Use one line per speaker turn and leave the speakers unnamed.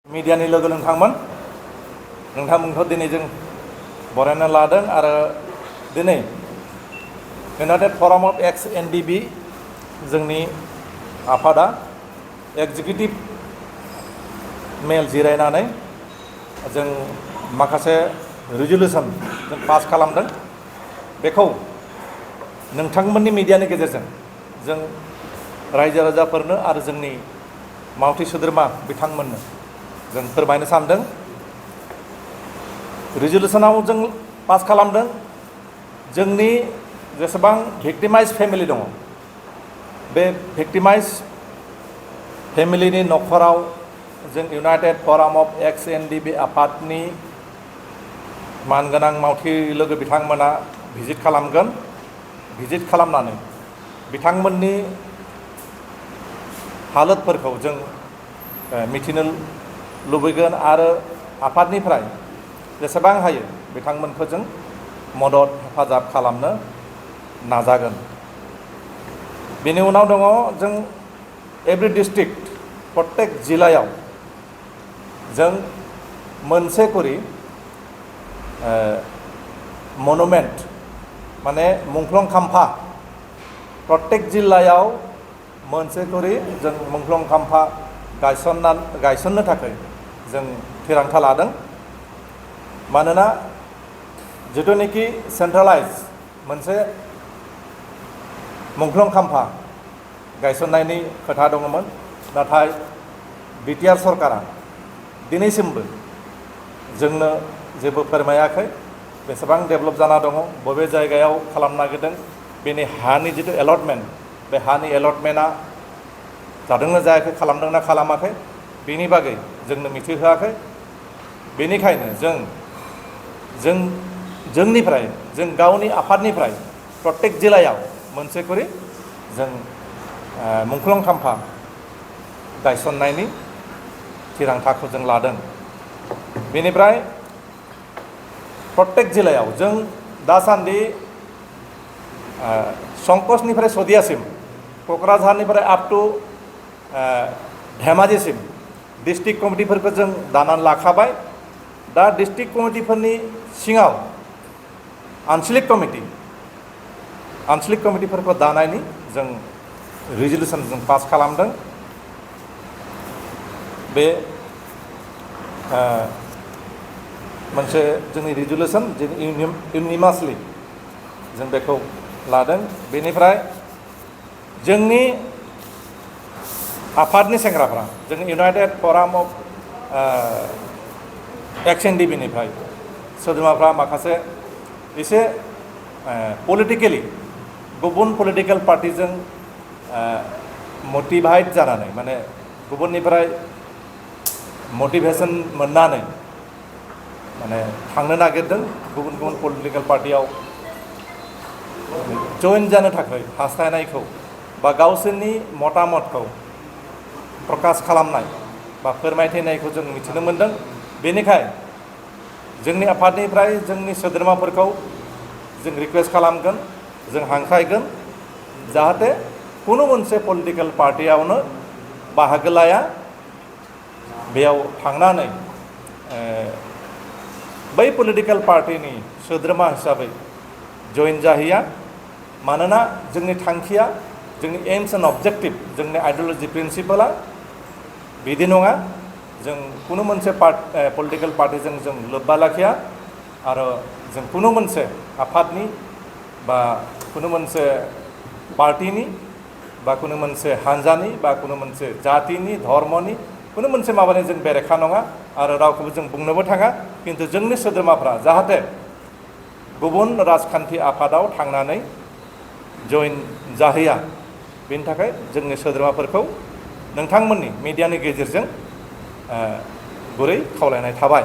मीडियानि लोगो नोंथांमोनखौ दिनै जों बरायना लादों आरो दिनै इउनाइटेड फराम अफ एक्स एनडिबि जोंनि आफादा एक्जिकिउटिभ मेल जिरायनानै जों माखासे रिजोलुसन जों पास खालामदों। बेखौ नोंथांमोननि मीडियानि गेजेरजों जों रायजो राजाफोरनो आरो जोंनि मावथि सोद्रोमा बिथांमोननो जों फोरमायनो सानदों। रिजोलुसनाव जों पास खालामदों जोंनि जेसेबां भिक्टिमाइज फेमिलि दङ बे भिक्टिमाइज फेमिलिनि न'खराव जों इउनाइटेड फराम अफ एक्स एनडिबि आफादनि मानगोनां मावथि लोगो बिथांमोना भिजिट खालामगोन। भिजिट खालामनानै बिथांमोननि हालोदफोरखौ जों मिथिनो लुबैगोन आरो आफादनिफ्राय जेसेबां हायो बिथांमोनखौ जों मदद हेफाजाब खालामनो नाजागोन। बेनि उनाव दङ जों एभ्रि डिस्ट्रिक्ट प्रत्येक जिल्लायाव जों मोनसे करि मनुमेन्ट माने मुंख्लं खाम्फा प्रत्येक जिल्लायाव मोनसे करि जों मुंख्लं खाम्फा गायसननो थाखाय जों थिरांथा लादों। मानोना जिथुनिखि सेन्ट्रेलाइज मोनसे मुंख्लं खाम्फा गायसननायनि खोथा दङमोन, नाथाय बिटिआर सरकारा दिनैसिमबो जोंनो जेबो फोरमायाखै बेसेबां डेभेलप जाना दङ, बबे जायगायाव खालामनो नागिरदों, बेनि हानि जिथु एलटमेन्ट बे हानि एलटमेन्टआ जादोंना जायाखै, खालामदोंना खालामाखै, बेनि बागै जोंनो मिथिहोआखै। बेनिखायनो जोंनिफ्राय जों गावनि आफादनिफ्राय प्रत्येक जिल्लायाव मोनसे करि जों मुंख्लं खाम्फा गायसननायनि थिरांथाखौ जों लादों। बेनिफ्राय प्रत्येक जिल्लायाव जों दासान्दि संकसनिफ्राय सदियासिम क'क्राझारनिफ्राय आप टु धेमाजिसिम डिस्ट्रिक्ट कमिटिफोरखौ जों दानानै लाखाबाय। दा डिस्ट्रिक्ट कमिटिफोरनि सिङाव आन्सलिक कमिटिफोरखौ दानायनि जों रिजोलुसन जों पास खालामदों। बे मोनसे जोंनि रिजोलुसन जों इउनिमासलि जों बेखौ लादों। बेनिफ्राय जोंनि आफादनि सेंग्राफ्रा जों इउनाइटेड फराम अफ एक्स एनडिबिनिफ्राय सोद्रोमाफ्रा माखासे एसे पलिटिकेलि गुबुन पलिटिकेल पार्टिजों मटिभाइड जानानै माने गुबुननिफ्राय मटिभेसन मोननानै माने थांनो नागिरदों, गुबुन गुबुन पलिटिकेल पार्टियाव जइन जानो थाखाय हास्थायनायखौ बा गावसोरनि मतामतखौ प्रकाश खालामनाय बा फोरमायथिनायखौ जों मिथिनो मोनदों। बेनिखाय जोंनि आफादनिफ्राय जोंनि सोद्रोमाफोरखौ जों रिक्वेस्ट खालामगोन, जों हांख्रायगोन जाहाथे खुनु मोनसे पलिटिकेल पार्टियावनो बाहागो लाया, बेयाव थांनानै बै पलिटिकेल पार्टिनि सोद्रोमा हिसाबै जइन जाहैया। मानोना जोंनि थांखिया, जोंनि एम्स एन्ड अबजेक्टिभ, जोंनि आइडिय'लजि प्रिन्सिपाला बिदि नङा। जों खुनु मोनसे पलिटिकेल पार्टिजों जों लोब्बा लाखिया आरो जों खुनु मोनसे आफादनि बा खुनु मोनसे पार्टिनि बा खुनु मोनसे हान्जानि बा खुनु मोनसे जातिनि धर्मनि खुनु मोनसे माबानि जों बेरेखा नङा आरो रावखौबो जों बुंनोबो थाङा। खिन्थु जोंनि सोद्रोमाफ्रा जाहाथे गुबुन राजखान्थि आफादाव थांनानै जइन जाहैया, बेनि थाखाय जोंनि सोद्रोमाफोरखौ नोंथांमोननि मीडियानि गेजेरजों गुरै खावलायनाय थाबाय।